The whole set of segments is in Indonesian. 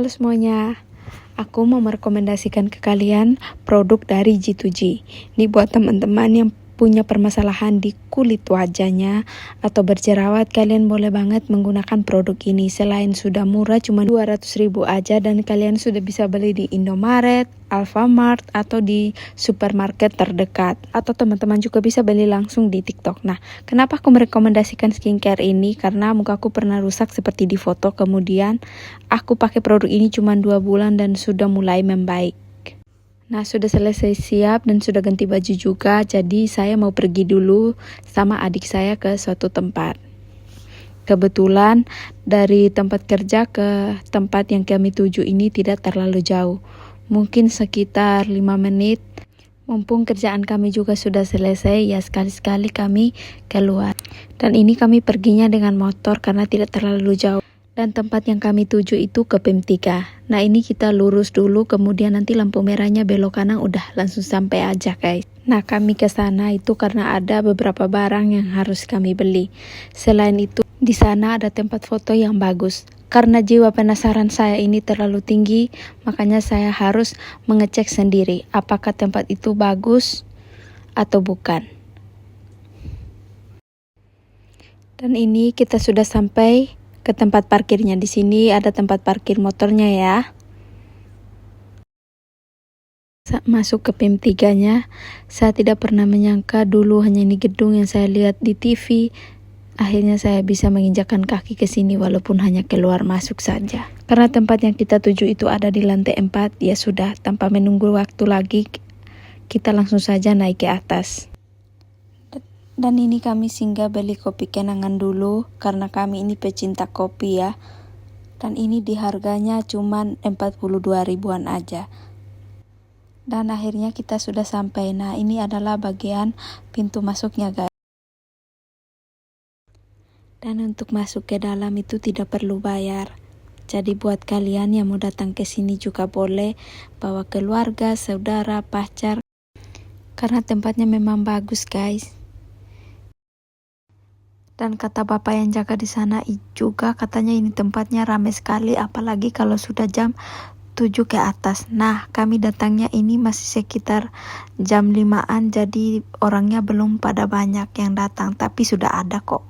Halo semuanya, aku mau merekomendasikan ke kalian produk dari G2G. Ini buat teman-teman yang punya permasalahan di kulit wajahnya atau berjerawat, kalian boleh banget menggunakan produk ini. Selain sudah murah, cuma 200.000 aja, dan kalian sudah bisa beli di Indomaret, Alfamart, atau di supermarket terdekat. Atau teman-teman juga bisa beli langsung di TikTok. Nah, kenapa aku merekomendasikan skincare ini? Karena mukaku pernah rusak seperti di foto, kemudian aku pakai produk ini cuma 2 bulan dan sudah mulai membaik. Nah, sudah selesai siap dan sudah ganti baju juga, jadi saya mau pergi dulu sama adik saya ke suatu tempat. Kebetulan dari tempat kerja ke tempat yang kami tuju ini tidak terlalu jauh, mungkin sekitar 5 menit. Mumpung kerjaan kami juga sudah selesai, ya sekali-sekali kami keluar. Dan ini kami perginya dengan motor karena tidak terlalu jauh. Dan tempat yang kami tuju itu ke PIM 3. Nah, ini kita lurus dulu, kemudian nanti lampu merahnya belok kanan, udah langsung sampai aja guys. Nah, kami ke sana itu karena ada beberapa barang yang harus kami beli. Selain itu, di sana ada tempat foto yang bagus. Karena jiwa penasaran saya ini terlalu tinggi, makanya saya harus mengecek sendiri apakah tempat itu bagus atau bukan. Dan ini kita sudah sampai ke tempat parkirnya. Di sini ada tempat parkir motornya ya. Masuk ke PIM 3-nya. Saya tidak pernah menyangka dulu hanya ini gedung yang saya lihat di TV. Akhirnya saya bisa menginjakkan kaki ke sini walaupun hanya keluar masuk saja. Karena tempat yang kita tuju itu ada di lantai 4, ya sudah, tanpa menunggu waktu lagi kita langsung saja naik ke atas. Dan ini kami singgah beli kopi kenangan dulu karena kami ini pecinta kopi ya. Dan ini di harganya cuman 42 ribuan aja. Dan akhirnya kita sudah sampai. Nah, ini adalah bagian pintu masuknya guys. Dan untuk masuk ke dalam itu tidak perlu bayar. Jadi buat kalian yang mau datang ke sini juga boleh bawa keluarga, saudara, pacar. Karena tempatnya memang bagus guys. Dan kata bapak yang jaga di sana juga, katanya ini tempatnya ramai sekali, apalagi kalau sudah jam 7 ke atas. Nah, kami datangnya ini masih sekitar jam 5-an, jadi orangnya belum pada banyak yang datang, tapi sudah ada kok.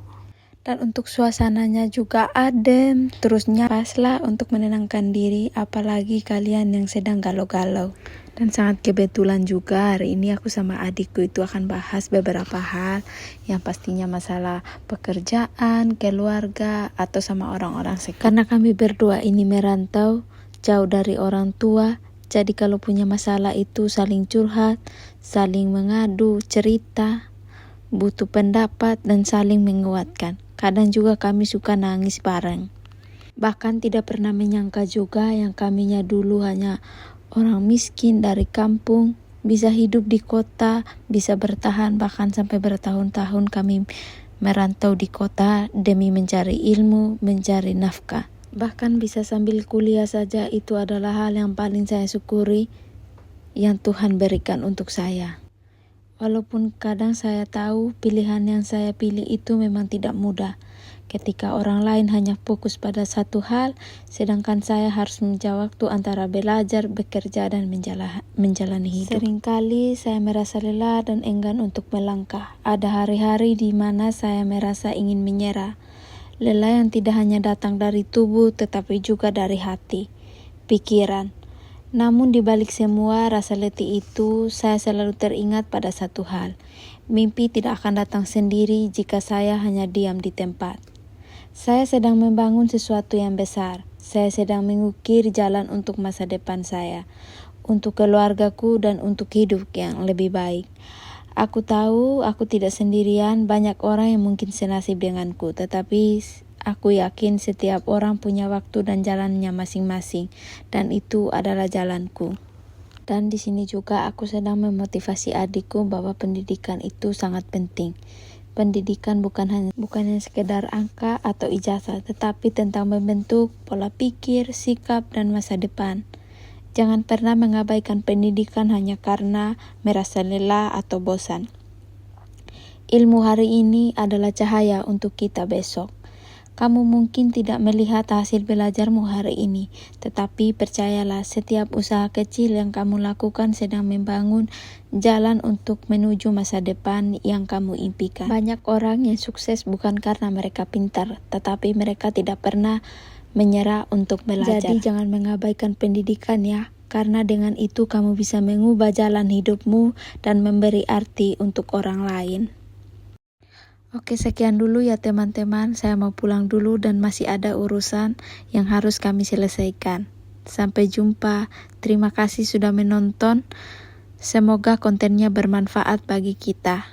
Dan untuk suasananya juga adem, terusnya paslah untuk menenangkan diri, apalagi kalian yang sedang galau-galau. Dan sangat kebetulan juga hari ini aku sama adikku itu akan bahas beberapa hal yang pastinya masalah pekerjaan, keluarga, atau sama orang-orang sekitar. Karena kami berdua ini merantau jauh dari orang tua, jadi kalau punya masalah itu saling curhat, saling mengadu, cerita, butuh pendapat, dan saling menguatkan. Kadang juga kami suka nangis bareng. Bahkan tidak pernah menyangka juga yang kaminya dulu hanya orang miskin dari kampung, bisa hidup di kota, bisa bertahan bahkan sampai bertahun-tahun kami merantau di kota demi mencari ilmu, mencari nafkah. Bahkan bisa sambil kuliah saja, itu adalah hal yang paling saya syukuri yang Tuhan berikan untuk saya. Walaupun kadang saya tahu pilihan yang saya pilih itu memang tidak mudah. Ketika orang lain hanya fokus pada satu hal, sedangkan saya harus menjawab waktu antara belajar, bekerja, dan menjalani hidup. Seringkali saya merasa lelah dan enggan untuk melangkah. Ada hari-hari di mana saya merasa ingin menyerah. Lelah yang tidak hanya datang dari tubuh, tetapi juga dari hati, pikiran. Namun di balik semua rasa letih itu, saya selalu teringat pada satu hal. Mimpi tidak akan datang sendiri jika saya hanya diam di tempat. Saya sedang membangun sesuatu yang besar. Saya sedang mengukir jalan untuk masa depan saya, untuk keluargaku, dan untuk hidup yang lebih baik. Aku tahu aku tidak sendirian, banyak orang yang mungkin senasib denganku, tetapi aku yakin setiap orang punya waktu dan jalannya masing-masing, dan itu adalah jalanku. Dan di sini juga aku sedang memotivasi adikku bahwa pendidikan itu sangat penting. Pendidikan bukan hanya sekedar angka atau ijazah, tetapi tentang membentuk pola pikir, sikap, dan masa depan. Jangan pernah mengabaikan pendidikan hanya karena merasa lelah atau bosan. Ilmu hari ini adalah cahaya untuk kita besok. Kamu mungkin tidak melihat hasil belajarmu hari ini, tetapi percayalah, setiap usaha kecil yang kamu lakukan sedang membangun jalan untuk menuju masa depan yang kamu impikan. Banyak orang yang sukses bukan karena mereka pintar, tetapi mereka tidak pernah menyerah untuk belajar. Jadi jangan mengabaikan pendidikan ya, karena dengan itu kamu bisa mengubah jalan hidupmu dan memberi arti untuk orang lain. Oke, sekian dulu ya teman-teman, saya mau pulang dulu dan masih ada urusan yang harus kami selesaikan. Sampai jumpa, terima kasih sudah menonton, semoga kontennya bermanfaat bagi kita.